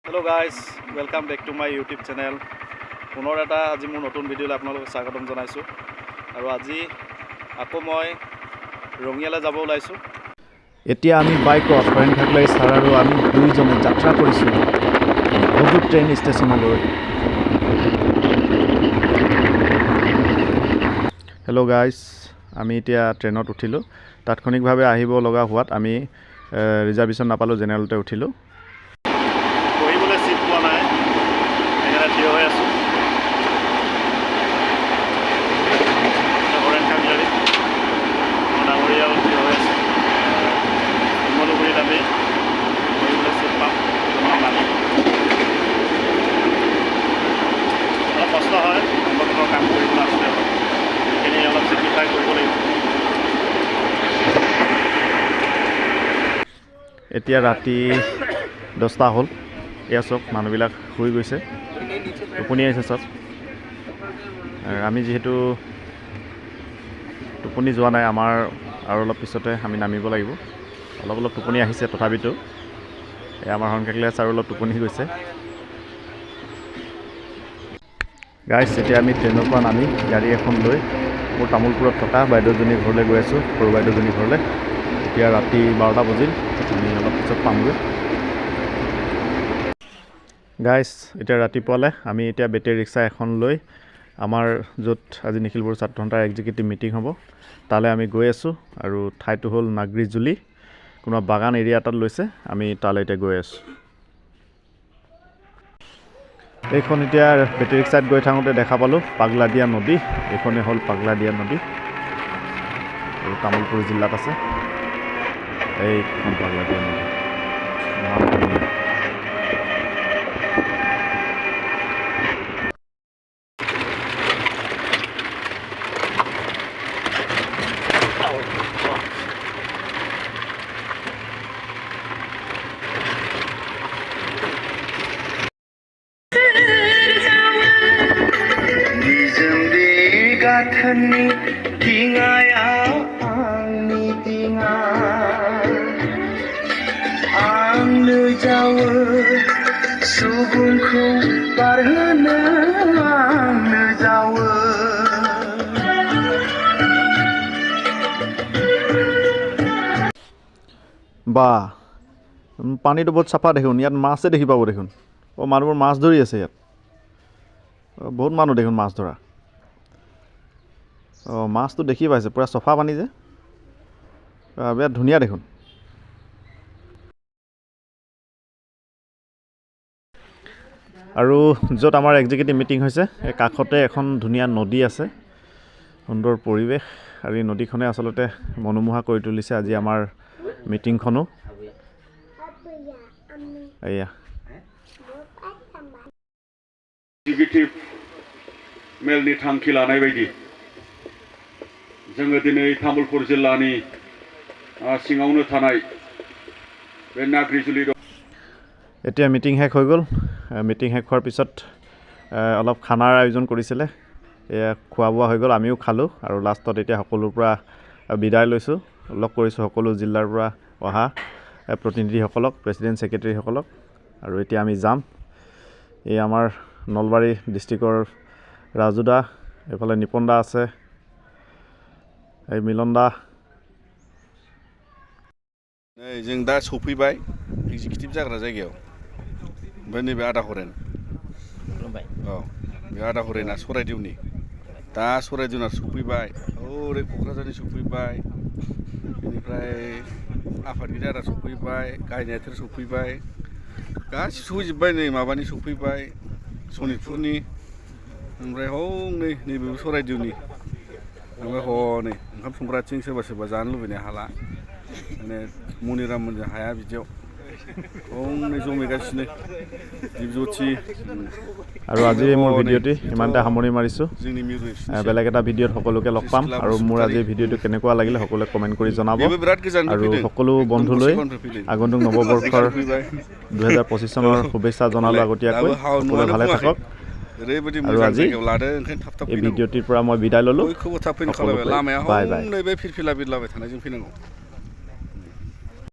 Hello guys, welcome back to my YouTube channel. পুনৰ এটা আজি মোৰ নতুন ভিডিঅ'লৈ আপোনালোকক স্বাগতম জনাইছোঁ আৰু আজি আকৌ মই ৰঙিয়ালৈ যাব ওলাইছোঁ। এতিয়া আমি বাইকত ফৰেন খাকলাই ছাৰ আৰু আমি দুইজনে যাত্ৰা কৰিছোঁ বহুত ট্ৰেইন ষ্টেচনলৈ। হেল্ল' গাইজ, আমি এতিয়া ট্ৰেইনত উঠিলোঁ। তাৎক্ষণিকভাৱে আহিব লগা হোৱাত আমি ৰিজাৰ্ভেশ্যন নাপালোঁ, জেনেৰেলতে উঠিলোঁ। বহিবলৈ চিট পোৱা নাই, সেইকাৰণে থিয় হৈ আছোঁ। ফৰেন খাকলাৰী ডাঙৰীয়াও থিয় হৈ আছে। শিমলুগুৰিত আমি বহিবলৈ চিট পাম নামি। অলপ কষ্ট হয়, সংগঠনৰ কাম কৰিবলৈ আছিলে অলপ, সেইখিনি অলপ ছেক্ৰিফাই কৰিব লাগিব। এতিয়া ৰাতি 10টা হ'ল। এয়া চব মানুহবিলাক শুই গৈছে, টোপনি আহিছে চব। আমি যিহেতু টোপনি যোৱা নাই, আমাৰ আৰু অলপ পিছতে আমি নামিব লাগিব। অলপ অলপ টোপনি আহিছে তথাপিতো। আমাৰ হৰ্ণ খাকলাই ছাৰ অলপ টোপনি গৈছে। গাইজ, এতিয়া আমি ট্ৰেইনৰ পৰা নামি গাড়ী এখন লৈ মোৰ তামোলপুৰত থকা বাইদেউজনীৰ ঘৰলৈ গৈ আছোঁ, সৰু বাইদেউজনীৰ ঘৰলৈ। এতিয়া ৰাতি 12টা বাজিল, আমি অলপ পিছত পামগৈ। গাইজ, এতিয়া ৰাতিপুৱালৈ আমি এতিয়া বেটেৰী ৰিক্সা এখন লৈ আমাৰ য'ত আজি নিখিল বড়ো ছাত্ৰ সন্থাৰ এক্সিকিউটিভ মিটিং হ'ব তালৈ আমি গৈ আছোঁ। আৰু ঠাইটো হ'ল নাগৰিজুলি, কোনোবা বাগান এৰিয়া এটাত লৈছে, আমি তালৈ এতিয়া গৈ আছোঁ। এইখন এতিয়া বেটেৰী ৰিক্সাত গৈ থাকোঁতে দেখা পালোঁ পাগলাদিয়া নদী। এইখনেই হ'ল পাগলাদিয়া নদী, এই তামোলপুৰ জিলাত আছে। এইখন পাগলাদিয়া নদী ইমান ধুনীয়া। गाथोननि दिङायाव आंनि दिङा आंनो जावो सुबुंखौ बारहोनो आंनो जावो। বাহ, পানীটো বহুত চাফা দেখোন। ইয়াত মাছে দেখি পাব দেখোন। মানুহবোৰ মাছ ধৰি আছে ইয়াত। বহুত মানুহ দেখোন মাছ ধৰা। মাছটো দেখি পাইছে, পূৰা চফা পানী যে, বিৰাট ধুনীয়া দেখোন। আৰু য'ত আমাৰ এক্সিকিউটিভ মিটিং হৈছে এই কাষতে এখন ধুনীয়া নদী আছে, সুন্দৰ পৰিৱেশ। আৰু এই নদীখনে আচলতে মনোমোহা কৰি তুলিছে আজি আমাৰ মিটিংখনো। এয়া एग्जिकिउटिभ मेलनि थांखि लानाय बायदि जोङो दिनै तामुलपुर जिल्लानि सिङावनो थानाय बे नाग्रिजुलि। এতিয়া মিটিং শেষ হৈ গ'ল। মিটিং শেষ হোৱাৰ পিছত অলপ খানাৰ আয়োজন কৰিছিলে। এয়া খোৱা বোৱা হৈ গ'ল, আমিও খালোঁ। আৰু লাষ্টত এতিয়া সকলোৰ পৰা বিদায় লৈছোঁ। লগ কৰিছোঁ সকলো জিলাৰ পৰা অহা প্ৰতিনিধিসকলক, প্ৰেছিডেণ্ট ছেক্ৰেটেৰীসকলক। আৰু এতিয়া আমি যাম। এই আমাৰ নলবাৰী ডিষ্ট্ৰিক্টৰ ৰাজু দা, এইফালে নিপন দা আছে, এই মিলন দা। जों दा सफैबाय एग्जिकिउटिभ जाग्रा जायगायाव। ओमफ्राय नैबे आदा हरेन, औ बे आदा हरेना सराइदेउनि। दा सराइदेउना सफैबाय, ओरै क'क्राझारनि सफैबाय, बेनिफ्राय आफादगिरि आदा सफैबाय, गाहाय नेहाथारि सफैबाय, गासिबो सफैजोब्बाय। नै माबानि सफैबाय, सनितपुरनि, ओमफ्राय हनै नैबेबो सराइदेउनि। ओमफ्राय हनै ओंखाम संग्राथिं सोरबा सोरबा जानो लुबैनाय हाला, माने मनिराममोनजों हाया बिदियाव हनै जमायगासिनो दीपज्योति। আৰু আজি মোৰ ভিডিঅ'টি ইমানতে সামৰণি মাৰিছোঁ। বেলেগ এটা ভিডিঅ'ত সকলোকে লগ পাম। আৰু মোৰ আজি ভিডিঅ'টো কেনেকুৱা লাগিলে সকলোৱে কমেণ্ট কৰি জনাব। আৰু সকলো বন্ধুলৈ আগন্তুক নৱবৰ্ষৰ 2025 চনৰ শুভেচ্ছা জনালোঁ আগতীয়াকৈ। সকলোৱে ভালে থাকক। আৰু আজি এই ভিডিঅ'টিৰ পৰা মই বিদায় ল'লোঁ। बयखौबो थाब फैनो खावलायबाय। लामाया हनै बे फिरफिला बिरलाबाय थानायजों फैनांगौ।